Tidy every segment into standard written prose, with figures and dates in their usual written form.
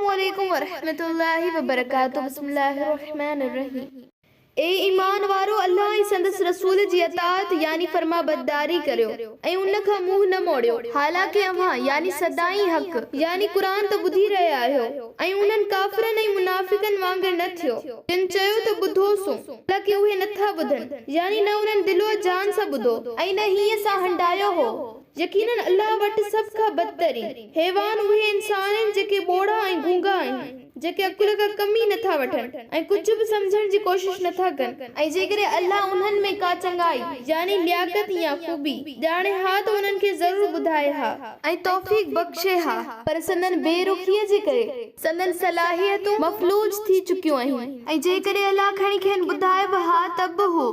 अस्सलामुअलैकुम वरहमतुल्लाहि वबरकातुहू। बिस्मिल्लाहिर्रहमानिर्रहीम। ए ईमान वारो अल्लाह ऐं संदसि रसूल जी अताअत यानी फरमाबरदारी करियो ऐं उन खां मुंहुं न मोड़ियो। हालांकि अव्हां यानी सदाई हक़ यानी कुरान त ॿुधी रहिया आहियो ऐं उन्हनि काफ़िरनि ऐं मुनाफ़िकनि वांगुरु न थियो जिन चयो त ॿुधोसूं, हालांकि उहे नथा ॿुधनि, यानी न उन्हनि दिलो जान सां ॿुधो ऐं न हीअं सां हंडायो हो। यकीनन अल्लाह वटि सभ खां बदतरीन हैवान उहे इंसान आहिनि जेके ॿोड़ा ऐं गूंगा आहिनि, जेके अकुल खां कमी नथा वठनि ऐं कुझु बि सम्झण जी कोशिश नथा कनि। ऐं जेकॾहिं अल्लाह उन्हनि में का चङाई यानी लियाकत या खूबी ॼाणे हा त उन्हनि खे ज़रूर ॿुधाए हा ऐं तौफ़ीक बख़्शे हा, पर संदन बेरुखीअ जे करे संदन सलाहियतूं मफ़लूज थी चुकियूं आहिनि। ऐं जेकॾहिं अल्लाह खणी खेनि ॿुधाए बि हा त बि हू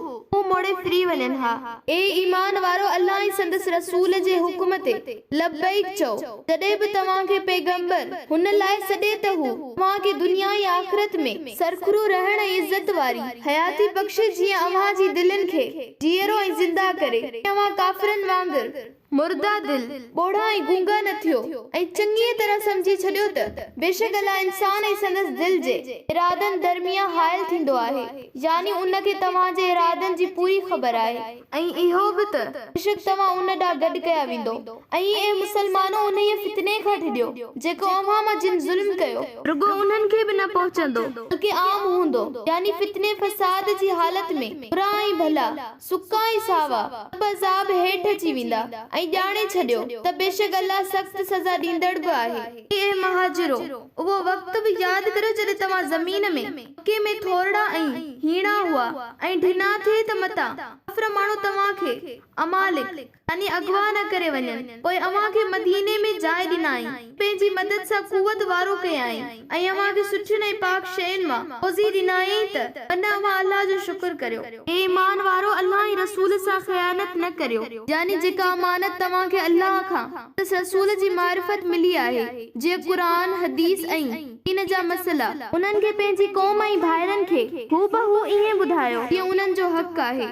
मोड़े फिरी वञनि हा। ए ईमान वारो अल्लाह ऐं संदसि रसूल जे हुक्म ते लब्बैक चओ जॾहिं बि तव्हांखे पैगंबर हुन लाइ सॾे त हू तव्हांखे दुनिया ऐं आख़िरत में सरखुरू रहण ऐं इज़त वारी हयाती बख़्शे, जीअं अव्हां जी दिलनि खे जीअरो ऐं ज़िंदा करे। अव्हां काफ़िरनि वांगुरु मुर्दा दिल ॿोड़ा ऐं गूंगा न थियो ऐं चङी तरह सम्झी छॾियो त बेशक अल्लाह इंसान ऐं संदसि दिल जे इरादनि दरमियान हाइल थींदो आहे, यानी उनखे तव्हांजे इरादनि जी पूरी ख़बर आहे ऐं इहो बि त बेशक तव्हां उन ॾांहुं गॾु कया वेंदो। ऐं ए मुसलमानो उन्हीअ फितने खां ठिडियो जेको अव्हां मां जिन ज़ुल्म कयो रुगो उन्हनि खे बि न पहुचंदो बल्कि आम हूंदो, यानी फितने फसाद जी हालत में बुरा ऐं भला सुका ऐं सावा सभु अज़ाब हेठि अची वेंदा ऐं ॼाणे छॾियो त बेशक अल्लाह सख़्त सज़ा ॾींदड़ बि आहे। ए महाजिरो, उहो वक़्तु बि यादि करियो जॾहिं तव्हां ज़मीन में मके में थोरड़ा ऐं हीणा हुआ ऐं ढिना थिए त मतां काफ़िर माण्हू तव्हांखे अमालिक यानी अगवा न करे वञनि, पोइ अव्हांखे मदीने में जाइ ॾिनाई, पंहिंजी मदद सां कुवत वारो कयाई ऐं अव्हांखे सुठियुनि ऐं पाक शयुनि मां रोज़ी ॾिनाई त अञा अव्हां अल्लाह जो शुक्र करियो। ए ईमान वारो अल्लाह ऐं रसूल सां ख़यानत न करियो, यानी जेका अमानत तव्हांखे अल्लाह खां रसूल जी मारिफत मिली आहे, जीअं क़ुरान हदीस ऐं दीन जा मसला उन्हनि खे पंहिंजी क़ौम ऐं भाइरनि खे हूबहू ईअं ॿुधायो जीअं उन्हनि जो हक़ आहे।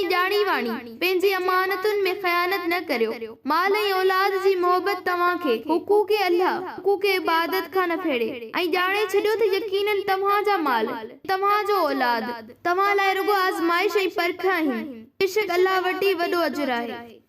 ॼाणी वाणी पंहिंजी अमानतुनि में ख़यानत न करियो। माल ऐं औलाद जी मोहबत तव्हांखे हुकूके अल्लाह हुकूके इबादत खां न फेड़े ऐं ॼाणे छॾियो त यकीनन तव्हांजा माल तव्हांजो औलाद तव्हां लाइ रुगो आज़माइश ऐं परख आहिनि। बेशक अल्लाह वटि वॾो अजुर आहे।